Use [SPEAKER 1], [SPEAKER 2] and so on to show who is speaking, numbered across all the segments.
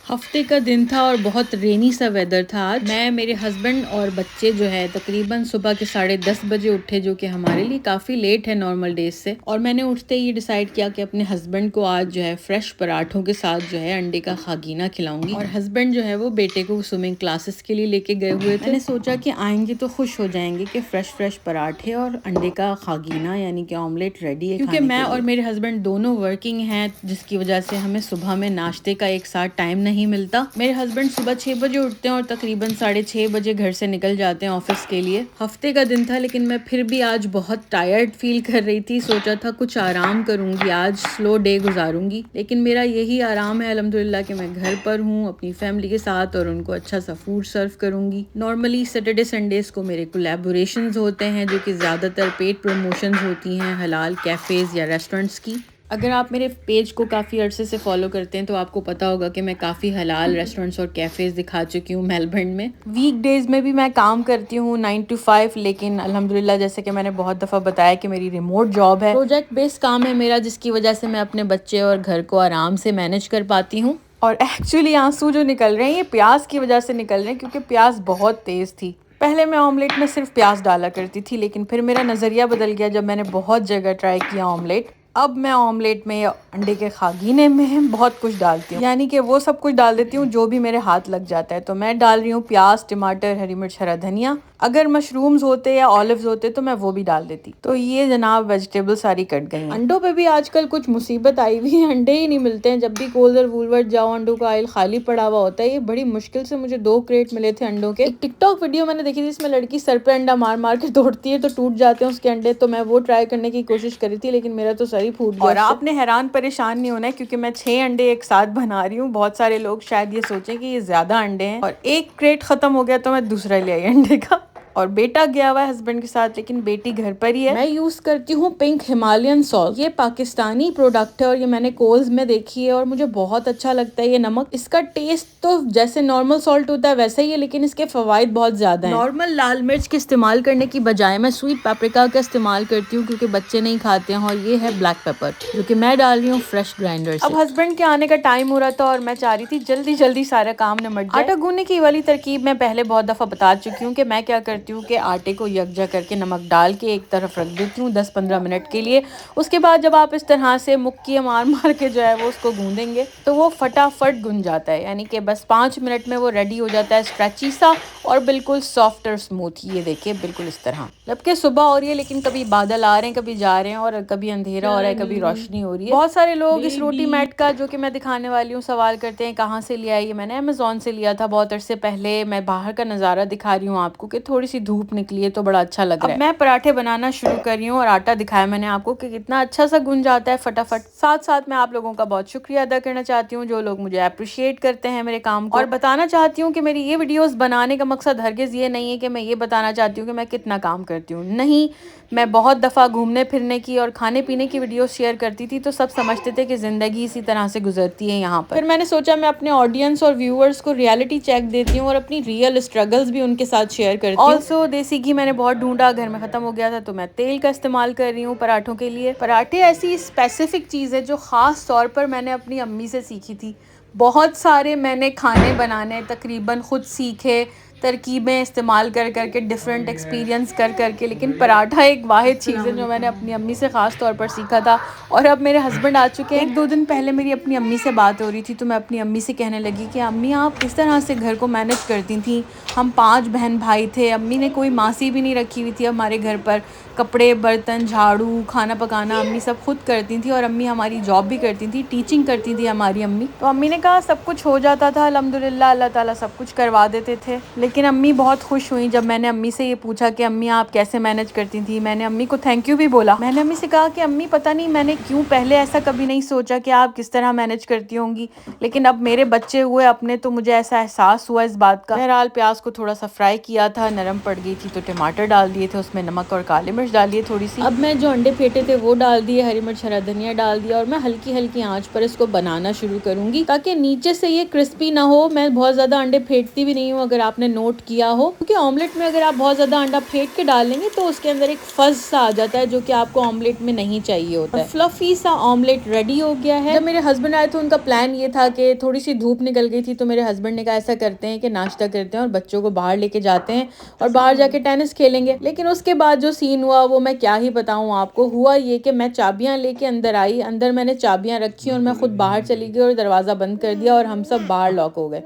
[SPEAKER 1] हफ्ते का दिन था और बहुत रेनी सा वेदर था आज। मैं, मेरे हस्बैंड और बच्चे जो है तकरीबन सुबह के 10:30 बजे उठे, जो कि हमारे लिए काफ़ी लेट है नॉर्मल डेज से। और मैंने उठते ही डिसाइड किया कि अपने हस्बैंड को आज जो है फ्रेश पराठों के साथ जो है अंडे का खागीना खिलाऊंगी। और हस्बैंड जो है वो बेटे को स्विमिंग क्लासेस के लिए लेके गए हुए थे। मैंने सोचा कि आएंगे तो खुश हो जाएंगे कि फ्रेश पराठे और अंडे का खागीना यानी कि ऑमलेट रेडी है, क्योंकि मैं और मेरे हस्बैंड दोनों वर्किंग हैं, जिसकी वजह से हमें सुबह में नाश्ते का एक साथ टाइम नहीं मिलता। मेरे हस्बैंड सुबह 6 बजे उठते हैं और तकरीबन 6:30 बजे घर से निकल जाते हैं ऑफिस के लिए। हफ्ते का दिन था लेकिन मैं फिर भी आज बहुत टायर्ड फील कर रही थी। सोचा था कुछ आराम करूंगी, आज स्लो डे गुजारूंगी, लेकिन मेरा यही आराम है अल्हम्दुलिल्लाह कि मैं घर पर हूँ अपनी फैमिली के साथ और उनको अच्छा सा फूड सर्व करूंगी। नॉर्मली सैटरडे संडेज को मेरे कोलैबोरेशंस होते हैं, जो कि ज़्यादातर पेड प्रमोशंस होती हैं हलाल कैफ़ेज़ या रेस्टोरेंट्स की। अगर आप मेरे पेज को काफ़ी अरसे से फॉलो करते हैं तो आपको पता होगा कि मैं काफ़ी हलाल रेस्टोरेंट्स और कैफ़ेज़ दिखा चुकी हूँ मेलबर्न में। वीक डेज़ में भी मैं काम करती हूँ 9 to 5, लेकिन अल्हम्दुलिल्लाह जैसे कि मैंने बहुत दफ़ा बताया कि मेरी रिमोट जॉब है, प्रोजेक्ट बेस्ड काम है मेरा, जिसकी वजह से मैं अपने बच्चे और घर को आराम से मैनेज कर पाती हूँ। और एक्चुअली आंसू जो निकल रहे हैं ये प्याज की वजह से निकल रहे हैं, क्योंकि प्याज बहुत तेज़ थी। पहले मैं ऑमलेट में सिर्फ प्याज डाला करती थी, लेकिन फिर मेरा नज़रिया बदल गया जब मैंने बहुत जगह ट्राई किया ऑमलेट। अब मैं ऑमलेट में या अंडे के खागीने में बहुत कुछ डालती हूँ, यानी कि वो सब कुछ डाल देती हूँ जो भी मेरे हाथ लग जाता है। तो मैं डाल रही हूँ प्याज, टमाटर, हरी मिर्च, हरा धनिया। अगर मशरूम्स होते या ऑलिव्स होते तो मैं वो भी डाल देती। तो ये जनाब वेजिटेबल सारी कट गई हैं। अंडों पे भी आजकल कुछ मुसीबत आई हुई है, अंडे ही नहीं मिलते हैं। जब भी कोल्डर वूलवर्थ जाओ अंडों का आयल खाली पड़ा हुआ होता है। ये बड़ी मुश्किल से मुझे 2 क्रेट मिले थे अंडों के। एक टिकटॉक वीडियो मैंने देखी थी, इसमें लड़की सर पे अंडा मार मार के तोड़ती है तो टूट जाते हैं उसके अंडे। तो मैं वो ट्राई करने की कोशिश करी थी, लेकिन मेरा तो सर ही फूट गया। और आपने हैरान परेशान नहीं होना है, क्योंकि मैं 6 अंडे एक साथ बना रही हूँ। बहुत सारे लोग शायद ये सोचें कि ये ज्यादा अंडे हैं, और एक क्रेट खत्म हो गया तो मैं दूसरा ले आई अंडे का। और बेटा गया हुआ है हस्बैंड के साथ, लेकिन बेटी घर पर ही है। मैं यूज करती हूँ पिंक हिमालयन सॉल्ट। ये पाकिस्तानी प्रोडक्ट है और ये मैंने कोल्स में देखी है और मुझे बहुत अच्छा लगता है ये नमक। इसका टेस्ट तो जैसे नॉर्मल सॉल्ट होता है वैसे ही है, लेकिन इसके फवाइद बहुत ज्यादा हैं। नॉर्मल लाल मिर्च के इस्तेमाल करने की बजाय मैं स्वीट पेपरिका का इस्तेमाल करती हूँ, क्योंकि बच्चे नहीं खाते हैं। और ये है ब्लैक पेपर, जो कि मैं डाल रही हूँ फ्रेश ग्राइंडर से। अब हस्बैंड के आने का टाइम हो रहा था और मैं चाह रही थी जल्दी जल्दी सारा काम निमट जाए। आटा गूंदने की वाली तरकीब मैं पहले बहुत दफा बता चुकी हूँ कि मैं क्या करती हूँ कि आटे को यकजा करके नमक डाल के एक तरफ रख देती हूँ 10-15 मिनट के लिए। उसके बाद जब आप इस तरह से मुक्की मार मार के जो है वो उसको गूंदेंगे तो वो फटाफट गुंज जाता है, यानी कि बस 5 मिनट में वो रेडी हो जाता है, स्ट्रेची सा और बिल्कुल सॉफ्ट और स्मूथ। ये देखिए बिल्कुल इस तरह। जबकि सुबह हो रही है लेकिन कभी बादल आ रहे हैं, कभी जा रहे हैं, और कभी अंधेरा हो रहा है, कभी रोशनी हो रही है। बहुत सारे लोग इस रोटी मैट का, जो कि मैं दिखाने वाली हूँ, सवाल करते हैं कहाँ से लिया है। ये मैंने अमेजोन से लिया था बहुत अरसे पहले। मैं बाहर का नज़ारा दिखा रही हूँ आपको कि थोड़ी सी धूप निकली है तो बड़ा अच्छा लग रहा है। मैं पराठे बनाना शुरू कर रही हूँ और आटा दिखाया मैंने आपको कि कितना अच्छा सा गुंज जाता है फटाफट। साथ साथ मैं आप लोगों का बहुत शुक्रिया अदा करना चाहती हूँ जो लोग मुझे अप्रिशिएट करते हैं मेरे काम को, और बताना चाहती हूँ कि मेरी ये वीडियोस बनाने का मकसद हरगिज़ ये नहीं है कि मैं ये बताना चाहती हूँ कि मैं कितना काम करती हूँ। नहीं, मैं बहुत दफ़ा घूमने फिरने की और खाने पीने की वीडियोस शेयर करती थी तो सब समझते थे कि ज़िंदगी इसी तरह से गुजरती है यहाँ पर। फिर मैंने सोचा मैं अपने ऑडियंस और व्यूअर्स को रियलिटी चेक देती हूँ और अपनी रियल स्ट्रगल्स भी उनके साथ शेयर करती हूँ। ऑल्सो देसी घी मैंने बहुत ढूंढा, घर में ख़त्म हो गया था, तो मैं तेल का इस्तेमाल कर रही हूँ पराठों के लिए। पराठे ऐसी स्पेसिफिक चीज़ है जो ख़ास तौर पर मैंने अपनी अम्मी से सीखी थी। बहुत सारे मैंने खाने बनाने तकरीबन ख़ुद सीखे, तरकीबें इस्तेमाल कर करके, डिफरेंट एक्सपीरियंस कर करके, लेकिन पराठा एक वाहिद चीज़ है जो मैंने अपनी अम्मी से ख़ास तौर पर सीखा था। और अब मेरे हस्बैंड आ चुके हैं। 1-2 दिन पहले मेरी अपनी अम्मी से बात हो रही थी तो मैं अपनी अम्मी से कहने लगी कि अम्मी आप किस तरह से घर को मैनेज करती थी। हम 5 बहन भाई थे, अम्मी ने कोई मासी भी नहीं रखी हुई थी हमारे घर पर। कपड़े, बर्तन, झाड़ू, खाना पकाना अम्मी सब खुद करती थी, और अम्मी हमारी जॉब भी करती थी, टीचिंग करती थी हमारी अम्मी। तो अम्मी ने कहा सब कुछ हो जाता था अल्हम्दुलिल्लाह, अल्लाह ताला सब कुछ करवा देते थे। लेकिन अम्मी बहुत खुश हुई जब मैंने अम्मी से ये पूछा कि अम्मी आप कैसे मैनेज करती थी। मैंने अम्मी को थैंक यू भी बोला। मैंने अम्मी से कहा कि अम्मी पता नहीं मैंने क्यों पहले ऐसा कभी नहीं सोचा कि आप किस तरह मैनेज करती होंगी, लेकिन अब मेरे बच्चे हुए अपने तो मुझे ऐसा एहसास हुआ इस बात का। बहरहाल प्याज को थोड़ा सा फ्राई किया था, नरम पड़ गई थी तो टमाटर डाल दिए थे, उसमें नमक और काली मिर्च डाल दिए थोड़ी सी। अब मैं जो अंडे फेंटे थे वो डाल दिए, हरी मिर्च, हरा धनिया डाल दिया, और मैं हल्की हल्की आंच पर इसको बनाना शुरू करूंगी ताकि नीचे से ये क्रिस्पी ना हो। मैं बहुत ज्यादा अंडे फेंटती भी नहीं हूँ, अगर आपने नोट किया हो, क्योंकि ऑमलेट में अगर आप बहुत ज़्यादा अंडा फेंट के डालेंगे तो उसके अंदर एक फज सा आ जाता है जो कि आपको ऑमलेट में नहीं चाहिए होता है। फ्लफी सा ऑमलेट रेडी हो गया है। जब मेरे हस्बैंड आए तो उनका प्लान ये था कि थोड़ी सी धूप निकल गई थी, तो मेरे हस्बैंड ने कहा ऐसा करते हैं कि नाश्ता करते हैं और बच्चों को बाहर लेके जाते हैं और बाहर जाके टेनिस खेलेंगे। लेकिन उसके बाद जो सीन हुआ वो मैं क्या ही बताऊँ आपको। हुआ ये कि मैं चाबियाँ लेके अंदर आई, अंदर मैंने चाबियाँ रखी और मैं खुद बाहर चली गई और दरवाज़ा बंद कर दिया और हम सब बाहर लॉक हो गए।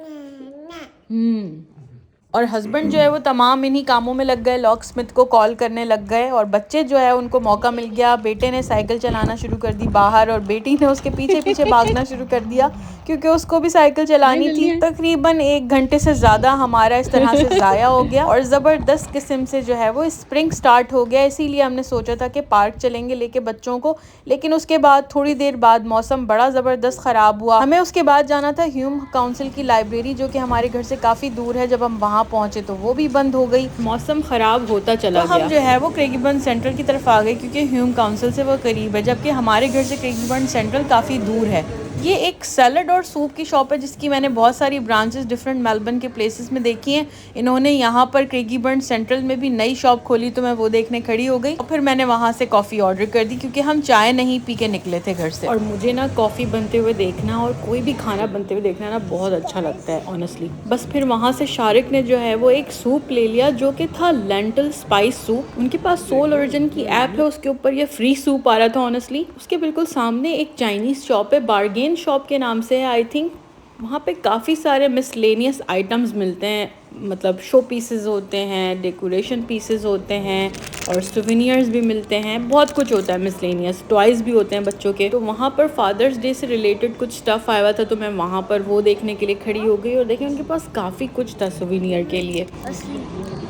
[SPEAKER 1] और हस्बैंड जो है वो तमाम इन्हीं कामों में लग गए, लॉक स्मिथ को कॉल करने लग गए और बच्चे जो है उनको मौका मिल गया। बेटे ने साइकिल चलाना शुरू कर दी बाहर और बेटी ने उसके पीछे पीछे भागना शुरू कर दिया क्योंकि उसको भी साइकिल चलानी थी। तकरीबन 1 घंटे से ज़्यादा हमारा इस तरह से ज़ाया हो गया और ज़बरदस्त किस्म से जो है वो स्प्रिंग स्टार्ट हो गया। इसीलिए हमने सोचा था कि पार्क चलेंगे लेके बच्चों को, लेकिन उसके बाद थोड़ी देर बाद मौसम बड़ा ज़बरदस्त ख़राब हुआ। हमें उसके बाद जाना था ह्यूम काउंसिल की लाइब्रेरी जो कि हमारे घर से काफ़ी दूर है। जब हम वहाँ पहुंचे तो वो भी बंद हो गई, मौसम ख़राब होता चला गया। हम जो है वो क्रेगीबर्न सेंट्रल की तरफ आ गए क्योंकि ह्यूम काउंसिल से वो करीब है, जबकि हमारे घर से क्रेगीबर्न सेंट्रल काफ़ी दूर है। ये एक सैलड और सूप की शॉप है जिसकी मैंने बहुत सारी ब्रांचेस डिफरेंट मेलबर्न के प्लेसेस में देखी हैं। इन्होंने यहाँ पर क्रेगीबर्न सेंट्रल में भी नई शॉप खोली तो मैं वो देखने खड़ी हो गई और फिर मैंने वहाँ से कॉफ़ी ऑर्डर कर दी क्योंकि हम चाय नहीं पी के निकले थे घर से। और मुझे ना कॉफ़ी बनते हुए देखना और कोई भी खाना बनते हुए देखना ना बहुत अच्छा लगता है ऑनेस्टली। बस फिर वहाँ से शारिक ने जो है वो एक सूप ले लिया जो कि था लेंटल स्पाइस सूप। उनके पास सोल ओरिजिन की ऐप है, उसके ऊपर ये फ्री सूप आ रहा था ऑनेस्टली। उसके बिल्कुल सामने एक चाइनीज़ शॉप है, बार्गेन शॉप के नाम से है आई थिंक। वहाँ पे काफ़ी सारे मिसलेनियस आइटम्स मिलते हैं, मतलब शो पीसेस होते हैं, डेकोरेशन पीसेस होते हैं और सुवेनियर्स भी मिलते हैं। बहुत कुछ होता है मिसलेनियस, टॉयज़ भी होते हैं बच्चों के। तो वहाँ पर फादर्स डे से रिलेटेड कुछ स्टफ़ आया हुआ था तो मैं वहाँ पर वो देखने के लिए खड़ी हो गई और देखिए उनके पास काफ़ी कुछ था सुवेनियर के लिए।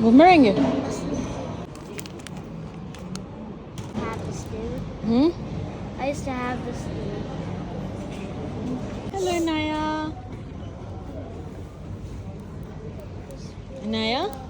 [SPEAKER 1] घूमेंगे I used to have this. Hello, Naya.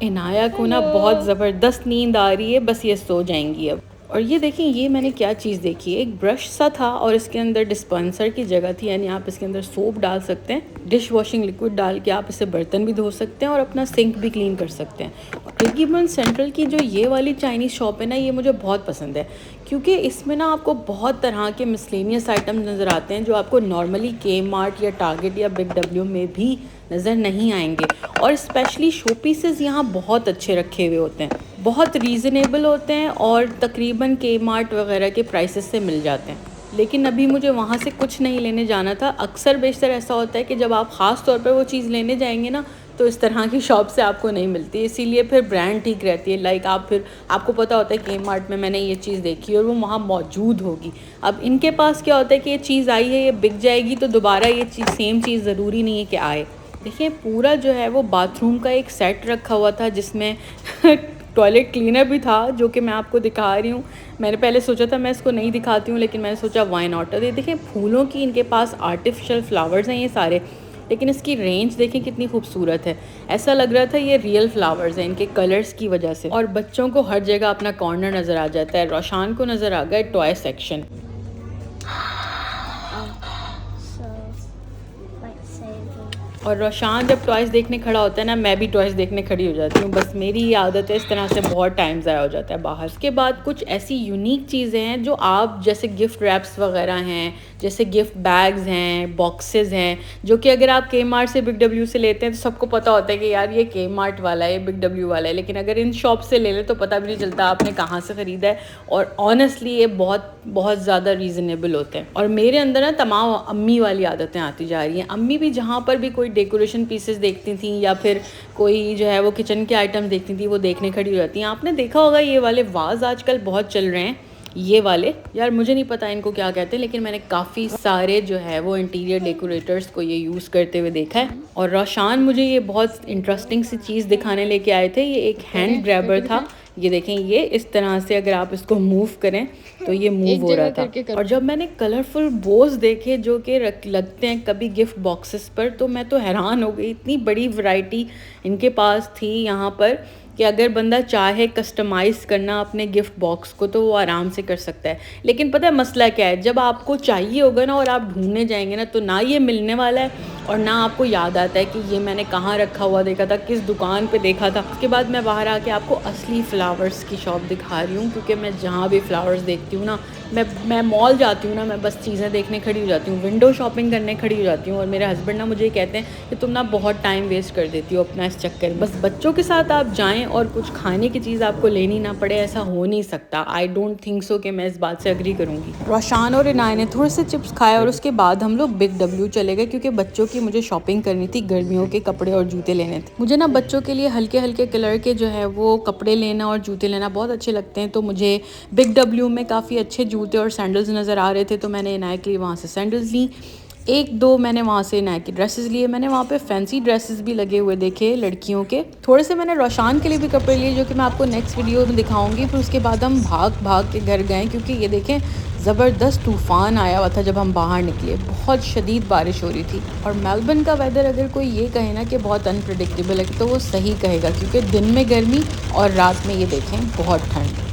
[SPEAKER 1] Inaya को ना बहुत ज़बरदस्त नींद आ रही है, बस ये सो जाएंगी अब। और ये देखें, ये मैंने क्या चीज़ देखी है, एक ब्रश सा था और इसके अंदर डिस्पेंसर की जगह थी, यानी आप इसके अंदर सोप डाल सकते हैं, डिश वॉशिंग लिक्विड डाल के आप इससे बर्तन भी धो सकते हैं और अपना सिंक भी क्लीन कर सकते हैं। और क्रेगीबर्न सेंट्रल की जो ये वाली चाइनीज़ शॉप है ना, ये मुझे बहुत पसंद है क्योंकि इसमें ना आपको बहुत तरह के मिसलेनियस आइटम नज़र आते हैं जो आपको नॉर्मली के मार्ट या टारगेट या बिग डब्ल्यू में भी नज़र नहीं आएंगे। और स्पेशली शो पीसेस यहाँ बहुत अच्छे रखे हुए होते हैं, बहुत रीज़नेबल होते हैं और तकरीबन के मार्ट वगैरह के प्राइसेस से मिल जाते हैं। लेकिन अभी मुझे वहाँ से कुछ नहीं लेने जाना था। अक्सर बेशतर ऐसा होता है कि जब आप ख़ास तौर पर वो चीज़ लेने जाएंगे ना तो इस तरह की शॉप से आपको नहीं मिलती, इसीलिए फिर ब्रांड ठीक रहती है। लाइक आपको पता होता है के मार्ट में मैंने ये चीज़ देखी और वो वहाँ मौजूद होगी। अब इनके पास क्या होता है कि ये चीज़ आई है, ये बिक जाएगी तो दोबारा ये चीज़ सेम चीज़ ज़रूरी नहीं है कि आए। देखिए पूरा जो है वो बाथरूम का एक सेट रखा हुआ था जिसमें टॉयलेट क्लीनर भी था जो कि मैं आपको दिखा रही हूँ। मैंने पहले सोचा था मैं इसको नहीं दिखाती हूँ, लेकिन मैंने सोचा व्हाई नॉट। ये देखें फूलों की इनके पास आर्टिफिशियल फ्लावर्स हैं ये सारे, लेकिन इसकी रेंज देखें कितनी खूबसूरत है। ऐसा लग रहा था ये रियल फ्लावर्स हैं इनके कलर्स की वजह से। और बच्चों को हर जगह अपना कॉर्नर नज़र आ जाता है। रोशान को नज़र आ गया टॉय सेक्शन। और रोशान जब टॉयज़ देखने खड़ा होता है ना, मैं भी टॉयज़ देखने खड़ी हो जाती हूँ। बस मेरी ये आदत है, इस तरह से बहुत टाइम ज़ाया हो जाता है बाहर। उसके बाद कुछ ऐसी यूनिक चीज़ें हैं जो आप, जैसे गिफ्ट रैप्स वगैरह हैं, जैसे गिफ्ट बैग्स हैं, बॉक्सेस हैं, जो कि अगर आप के मार्ट से बिग डब्ल्यू से लेते हैं तो सबको पता होता है कि यार ये के मार्ट वाला है, बिग डब्ल्यू वाला है। लेकिन अगर इन शॉप से ले लें तो पता भी नहीं चलता आपने कहाँ से ख़रीदा है। और ऑनेस्टली ये बहुत ज़्यादा रीज़नेबल होते हैं। और मेरे अंदर ना तमाम अम्मी वाली आदतें आती जा रही हैं। अम्मी भी जहाँ पर भी कोई डेकोरेशन पीसेस देखती थी या फिर कोई जो है वो किचन के आइटम देखती थी, वो देखने खड़ी हो जाती हैं। आपने देखा होगा ये वाले वाज आजकल बहुत चल रहे हैं, ये वाले, यार मुझे नहीं पता इनको क्या कहते हैं, लेकिन मैंने काफ़ी सारे जो है वो इंटीरियर डेकोरेटर्स को ये यूज़ करते हुए देखा है। और रोशान मुझे ये बहुत इंटरेस्टिंग सी चीज़ दिखाने लेके आए थे। ये एक हैंड ग्रैबर था, ये देखें, ये इस तरह से अगर आप इसको मूव करें तो ये मूव हो रहा था। और जब मैंने कलरफुल बोज देखे जो कि लगते हैं कभी गिफ्ट बॉक्सेस पर, तो मैं तो हैरान हो गई, इतनी बड़ी वैरायटी इनके पास थी यहाँ पर। कि अगर बंदा चाहे कस्टमाइज़ करना अपने गिफ्ट बॉक्स को तो वो आराम से कर सकता है। लेकिन पता है मसला क्या है, जब आपको चाहिए होगा ना और आप ढूँढने जाएँगे ना, तो ना ये मिलने वाला है और ना आपको याद आता है कि ये मैंने कहाँ रखा हुआ देखा था, किस दुकान पे देखा था। उसके बाद मैं बाहर आके आपको असली फ्लावर्स की शॉप दिखा रही हूँ, क्योंकि मैं जहाँ भी फ्लावर्स देखती हूँ ना, मैं मॉल जाती हूँ ना, मैं बस चीज़ें देखने खड़ी हो जाती हूँ, विंडो शॉपिंग करने खड़ी हो जाती हूँ। और मेरे हस्बैंड ना मुझे कहते हैं कि तुम ना बहुत टाइम वेस्ट कर देती हो अपना इस चक्कर में। बस बच्चों के साथ आप जाएँ और कुछ खाने की चीज़ आपको लेनी ना पड़े, ऐसा हो नहीं सकता। आई डोंट थिंक सो कि मैं इस बात से एग्री करूँगी। रोशान और इनाय ने थोड़े से चिप्स खाए और उसके बाद हम लोग बिग डब्ल्यू चले गए, क्योंकि बच्चों की मुझे शॉपिंग करनी थी, गर्मियों के कपड़े और जूते लेने थे। मुझे ना बच्चों के लिए हल्के हल्के कलर के जो है वो कपड़े लेना और जूते लेना बहुत अच्छे लगते हैं। तो मुझे बिग डब्ल्यू में काफ़ी अच्छे जूते और सैंडल्स नज़र आ रहे थे, तो मैंने इनाय के लिए वहाँ से सैंडल्स ली। एक दो मैंने वहाँ से इनाय की ड्रेसेस लिए। मैंने वहाँ पे फैंसी ड्रेसेस भी लगे हुए देखे लड़कियों के। थोड़े से मैंने रोशान के लिए भी कपड़े लिए, जो कि मैं आपको नेक्स्ट वीडियो में दिखाऊंगी। फिर उसके बाद हम भाग भाग के घर गए, क्योंकि ये देखें ज़बरदस्त तूफ़ान आया हुआ था जब हम बाहर निकले। बहुत शदीद बारिश हो रही थी। और मेलबर्न का वेदर अगर कोई ये कहे ना कि बहुत अनप्रेडिक्टेबल है, तो वो सही कहेगा, क्योंकि दिन में गर्मी और रात में ये देखें बहुत ठंड।